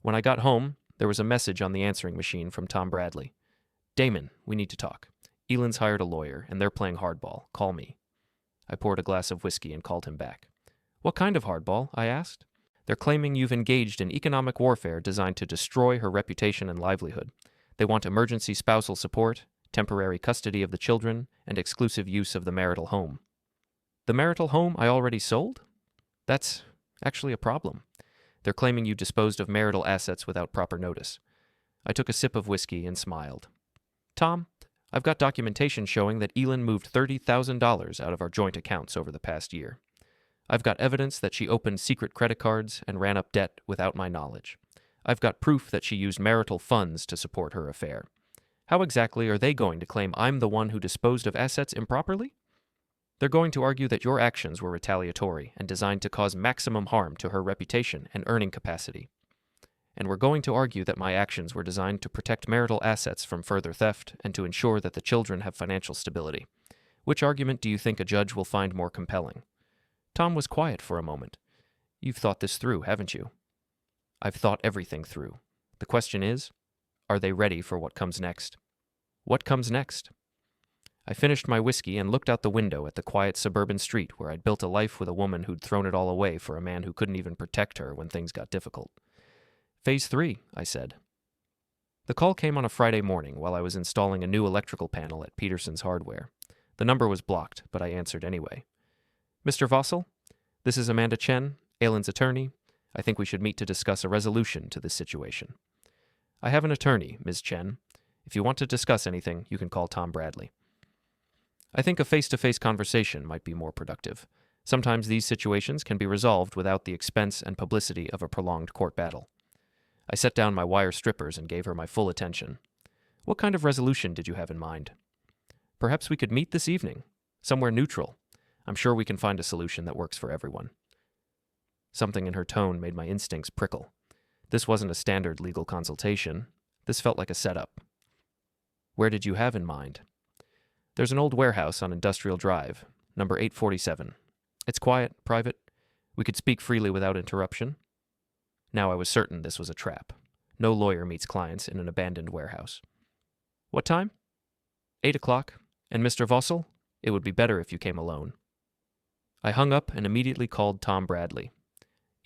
When I got home, there was a message on the answering machine from Tom Bradley. Damon, we need to talk. Elin's hired a lawyer, and they're playing hardball. Call me. I poured a glass of whiskey and called him back. What kind of hardball? I asked. They're claiming you've engaged in economic warfare designed to destroy her reputation and livelihood. They want emergency spousal support, temporary custody of the children, and exclusive use of the marital home. The marital home I already sold? That's actually a problem. They're claiming you disposed of marital assets without proper notice. I took a sip of whiskey and smiled. Tom, I've got documentation showing that Elin moved $30,000 out of our joint accounts over the past year. I've got evidence that she opened secret credit cards and ran up debt without my knowledge. I've got proof that she used marital funds to support her affair. How exactly are they going to claim I'm the one who disposed of assets improperly? They're going to argue that your actions were retaliatory and designed to cause maximum harm to her reputation and earning capacity. And we're going to argue that my actions were designed to protect marital assets from further theft and to ensure that the children have financial stability. Which argument do you think a judge will find more compelling? Tom was quiet for a moment. You've thought this through, haven't you? I've thought everything through. The question is, are they ready for what comes next? What comes next? I finished my whiskey and looked out the window at the quiet suburban street where I'd built a life with a woman who'd thrown it all away for a man who couldn't even protect her when things got difficult. Phase 3, I said. The call came on a Friday morning while I was installing a new electrical panel at Peterson's Hardware. The number was blocked, but I answered anyway. Mr. Vossel, this is Amanda Chen, Elin's attorney. I think we should meet to discuss a resolution to this situation. I have an attorney, Ms. Chen. If you want to discuss anything, you can call Tom Bradley. I think a face-to-face conversation might be more productive. Sometimes these situations can be resolved without the expense and publicity of a prolonged court battle. I set down my wire strippers and gave her my full attention. What kind of resolution did you have in mind? Perhaps we could meet this evening, somewhere neutral. I'm sure we can find a solution that works for everyone. Something in her tone made my instincts prickle. This wasn't a standard legal consultation. This felt like a setup. Where did you have in mind? There's an old warehouse on Industrial Drive, number 847. It's quiet, private. We could speak freely without interruption. Now I was certain this was a trap. No lawyer meets clients in an abandoned warehouse. What time? 8 o'clock. And Mr. Vossel? It would be better if you came alone. I hung up and immediately called Tom Bradley.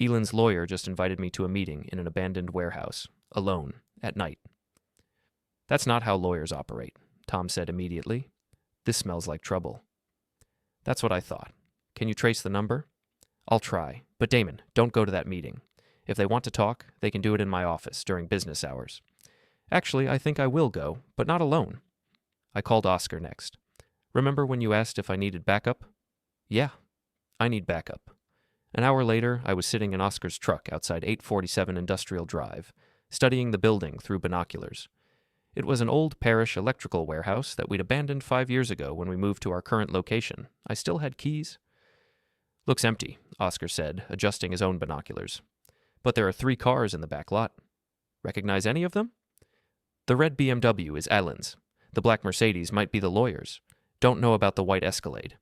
Elin's lawyer just invited me to a meeting in an abandoned warehouse, alone, at night. That's not how lawyers operate, Tom said immediately. This smells like trouble. That's what I thought. Can you trace the number? I'll try, but Damon, don't go to that meeting. If they want to talk, they can do it in my office during business hours. Actually, I think I will go, but not alone. I called Oscar next. Remember when you asked if I needed backup? Yeah, I need backup. An hour later, I was sitting in Oscar's truck outside 847 Industrial Drive, studying the building through binoculars. It was an old Parish Electrical warehouse that we'd abandoned 5 years ago when we moved to our current location. I still had keys. Looks empty, Oscar said, adjusting his own binoculars. But there are 3 cars in the back lot. Recognize any of them? The red BMW is Elin's. The black Mercedes might be the lawyer's. Don't know about the white Escalade.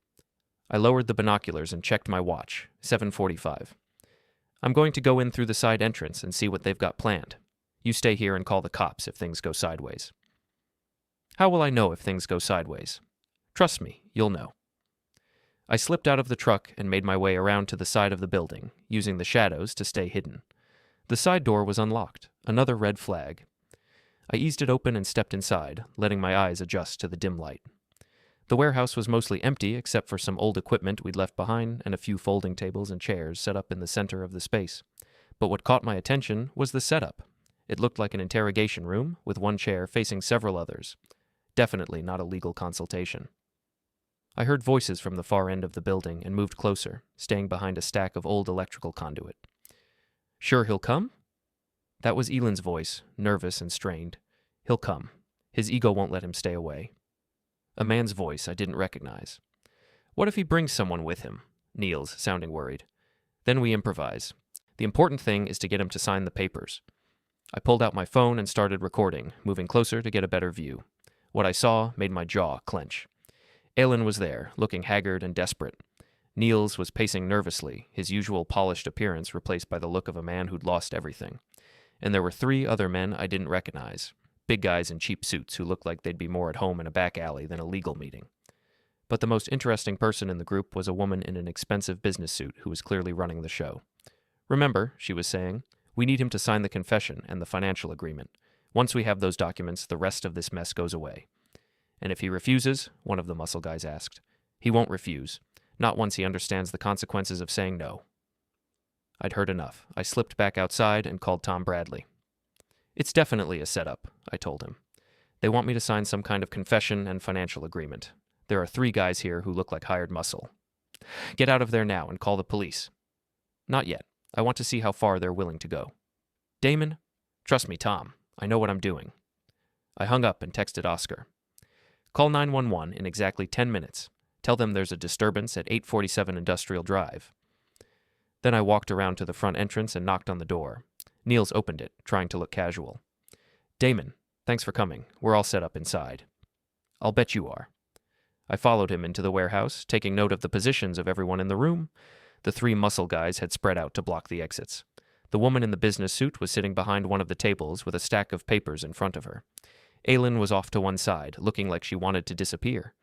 I lowered the binoculars and checked my watch, 7:45. I'm going to go in through the side entrance and see what they've got planned. You stay here and call the cops if things go sideways. How will I know if things go sideways? Trust me, you'll know. I slipped out of the truck and made my way around to the side of the building, using the shadows to stay hidden. The side door was unlocked, another red flag. I eased it open and stepped inside, letting my eyes adjust to the dim light. The warehouse was mostly empty except for some old equipment we'd left behind and a few folding tables and chairs set up in the center of the space. But what caught my attention was the setup. It looked like an interrogation room, with one chair facing several others. Definitely not a legal consultation. I heard voices from the far end of the building and moved closer, staying behind a stack of old electrical conduit. Sure he'll come? That was Elin's voice, nervous and strained. He'll come. His ego won't let him stay away. A man's voice I didn't recognize. What if he brings someone with him? Niels, sounding worried. Then we improvise. The important thing is to get him to sign the papers. I pulled out my phone and started recording, moving closer to get a better view. What I saw made my jaw clench. Elin was there, looking haggard and desperate. Niels was pacing nervously, his usual polished appearance replaced by the look of a man who'd lost everything. And there were 3 other men I didn't recognize, big guys in cheap suits who looked like they'd be more at home in a back alley than a legal meeting. But the most interesting person in the group was a woman in an expensive business suit who was clearly running the show. "Remember," she was saying, "we need him to sign the confession and the financial agreement. Once we have those documents, the rest of this mess goes away." "And if he refuses?" one of the muscle guys asked. "He won't refuse. Not once he understands the consequences of saying no." I'd heard enough. I slipped back outside and called Tom Bradley. "It's definitely a setup," I told him. "They want me to sign some kind of confession and financial agreement. There are 3 guys here who look like hired muscle. Get out of there now and call the police." "Not yet. I want to see how far they're willing to go." "Damon?" "Trust me, Tom. I know what I'm doing." I hung up and texted Oscar. "Call 911 in exactly 10 minutes. Tell them there's a disturbance at 847 Industrial Drive." Then I walked around to the front entrance and knocked on the door. Niels opened it, trying to look casual. "Damon, thanks for coming. We're all set up inside." "I'll bet you are." I followed him into the warehouse, taking note of the positions of everyone in the room. The 3 muscle guys had spread out to block the exits. The woman in the business suit was sitting behind one of the tables with a stack of papers in front of her. Elin was off to one side, looking like she wanted to disappear.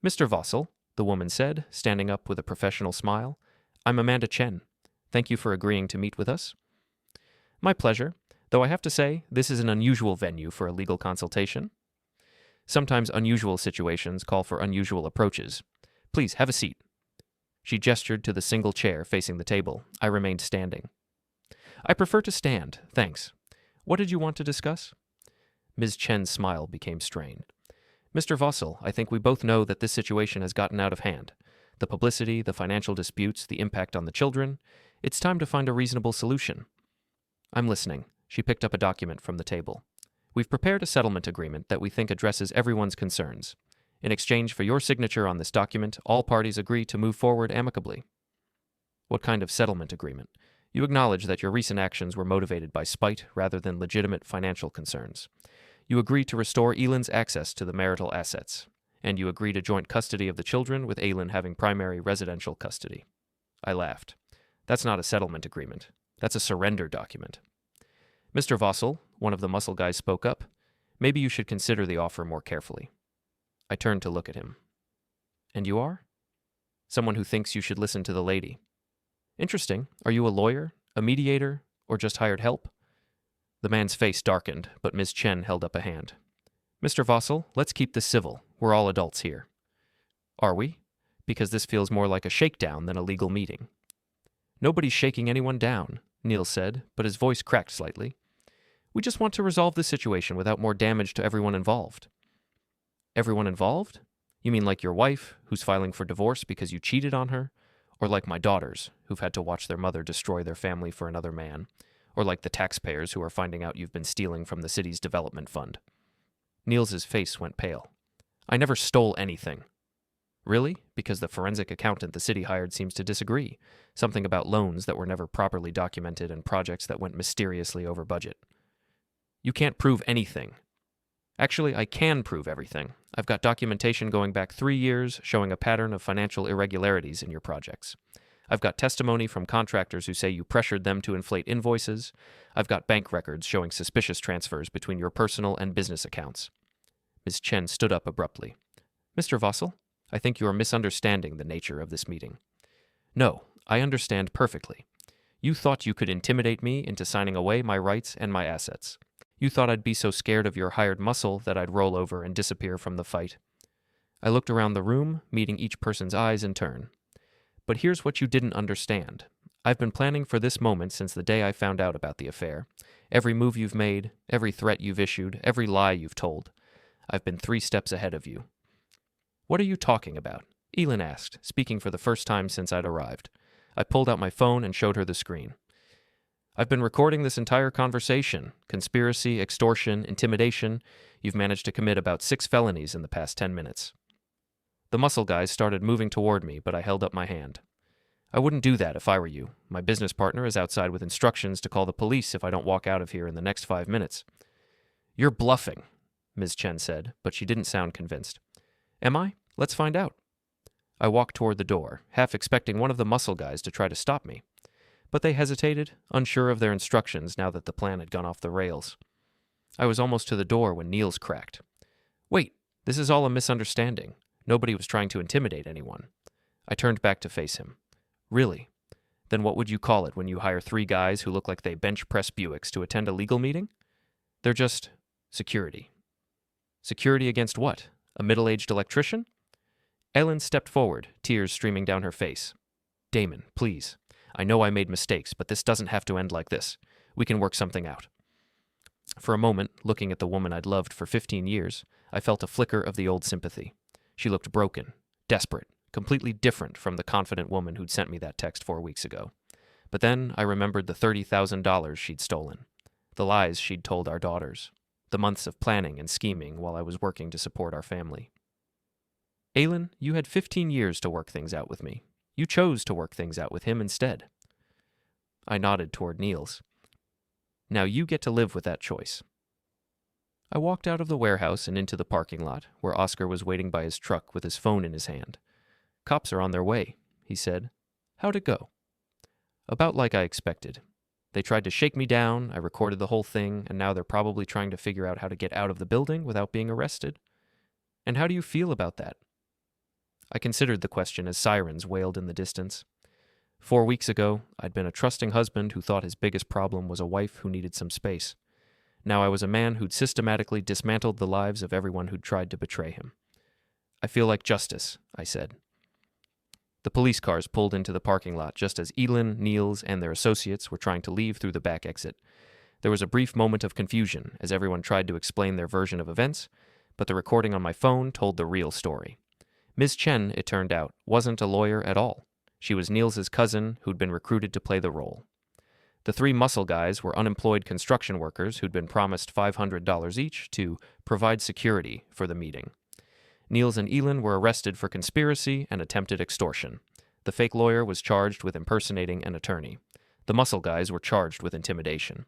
"Mr. Vossel," the woman said, standing up with a professional smile, "I'm Amanda Chen. Thank you for agreeing to meet with us." "My pleasure, though I have to say, this is an unusual venue for a legal consultation. Sometimes unusual situations call for unusual approaches. Please, have a seat." She gestured to the single chair facing the table. I remained standing. "I prefer to stand, thanks. What did you want to discuss?" Ms. Chen's smile became strained. "Mr. Vossel, I think we both know that this situation has gotten out of hand. The publicity, the financial disputes, the impact on the children. It's time to find a reasonable solution." "I'm listening." She picked up a document from the table. "We've prepared a settlement agreement that we think addresses everyone's concerns. In exchange for your signature on this document, all parties agree to move forward amicably." "What kind of settlement agreement? You acknowledge that your recent actions were motivated by spite rather than legitimate financial concerns. You agree to restore Elin's access to the marital assets, and you agree to joint custody of the children with Elin having primary residential custody." I laughed. "That's not a settlement agreement. That's a surrender document." "Mr. Vossel," one of the muscle guys spoke up, "maybe you should consider the offer more carefully." I turned to look at him. "And you are?" "Someone who thinks you should listen to the lady." "Interesting. Are you a lawyer, a mediator, or just hired help?" The man's face darkened, but Ms. Chen held up a hand. "Mr. Vossel, let's keep this civil. We're all adults here." "Are we? Because this feels more like a shakedown than a legal meeting." "Nobody's shaking anyone down," Niels said, but his voice cracked slightly. "We just want to resolve this situation without more damage to everyone involved." "Everyone involved? You mean like your wife, who's filing for divorce because you cheated on her? Or like my daughters, who've had to watch their mother destroy their family for another man? Or like the taxpayers who are finding out you've been stealing from the city's development fund?" Niels's face went pale. "I never stole anything." "Really? Because the forensic accountant the city hired seems to disagree. Something about loans that were never properly documented and projects that went mysteriously over budget." "You can't prove anything." "Actually, I can prove everything. I've got documentation going back 3 years showing a pattern of financial irregularities in your projects. I've got testimony from contractors who say you pressured them to inflate invoices. I've got bank records showing suspicious transfers between your personal and business accounts." Ms. Chen stood up abruptly. "Mr. Vossel, I think you are misunderstanding the nature of this meeting." "No, I understand perfectly. You thought you could intimidate me into signing away my rights and my assets. You thought I'd be so scared of your hired muscle that I'd roll over and disappear from the fight." I looked around the room, meeting each person's eyes in turn. "But here's what you didn't understand. I've been planning for this moment since the day I found out about the affair. Every move you've made, every threat you've issued, every lie you've told. I've been 3 steps ahead of you." "What are you talking about?" Elin asked, speaking for the first time since I'd arrived. I pulled out my phone and showed her the screen. "I've been recording this entire conversation. Conspiracy, extortion, intimidation. You've managed to commit about 6 felonies in the past 10 minutes. The muscle guys started moving toward me, but I held up my hand. "I wouldn't do that if I were you. My business partner is outside with instructions to call the police if I don't walk out of here in the next 5 minutes. "You're bluffing," Ms. Chen said, but she didn't sound convinced. "Am I? Let's find out." I walked toward the door, half expecting one of the muscle guys to try to stop me. But they hesitated, unsure of their instructions now that the plan had gone off the rails. I was almost to the door when Niels cracked. "Wait, this is all a misunderstanding. Nobody was trying to intimidate anyone. I turned back to face him. Really? Then what would you call it when you hire 3 guys who look like they bench press Buicks to attend a legal meeting? They're just security. Security against what? A middle-aged electrician? Elin stepped forward, tears streaming down her face. Damon, please. I know I made mistakes, but this doesn't have to end like this. We can work something out. For a moment, looking at the woman I'd loved for 15 years, I felt a flicker of the old sympathy. She looked broken, desperate, completely different from the confident woman who'd sent me that text 4 weeks ago. But then I remembered the $30,000 she'd stolen, the lies she'd told our daughters, the months of planning and scheming while I was working to support our family. Elin, you had 15 years to work things out with me. You chose to work things out with him instead. I nodded toward Niels. Now you get to live with that choice. I walked out of the warehouse and into the parking lot, where Oscar was waiting by his truck with his phone in his hand. Cops are on their way, he said. How'd it go? About like I expected. They tried to shake me down, I recorded the whole thing, and now they're probably trying to figure out how to get out of the building without being arrested. And how do you feel about that? I considered the question as sirens wailed in the distance. 4 weeks ago, I'd been a trusting husband who thought his biggest problem was a wife who needed some space. Now I was a man who'd systematically dismantled the lives of everyone who'd tried to betray him. I feel like justice, I said. The police cars pulled into the parking lot just as Elin, Niels, and their associates were trying to leave through the back exit. There was a brief moment of confusion as everyone tried to explain their version of events, but the recording on my phone told the real story. Ms. Chen, it turned out, wasn't a lawyer at all. She was Niels' cousin who'd been recruited to play the role. The 3 muscle guys were unemployed construction workers who'd been promised $500 each to provide security for the meeting. Niels and Elin were arrested for conspiracy and attempted extortion. The fake lawyer was charged with impersonating an attorney. The muscle guys were charged with intimidation.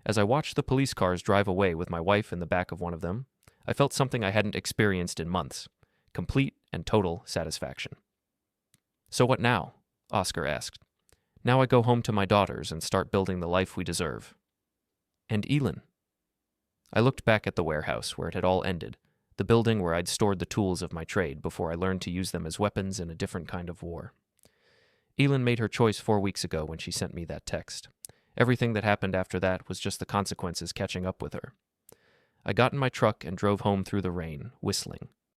As I watched the police cars drive away with my wife in the back of one of them, I felt something I hadn't experienced in months. Complete and total satisfaction. So what now? Oscar asked. Now I go home to my daughters and start building the life we deserve. And Elin? I looked back at the warehouse where it had all ended, the building where I'd stored the tools of my trade before I learned to use them as weapons in a different kind of war. Elin made her choice 4 weeks ago when she sent me that text. Everything that happened after that was just the consequences catching up with her. I got in my truck and drove home through the rain, whistling,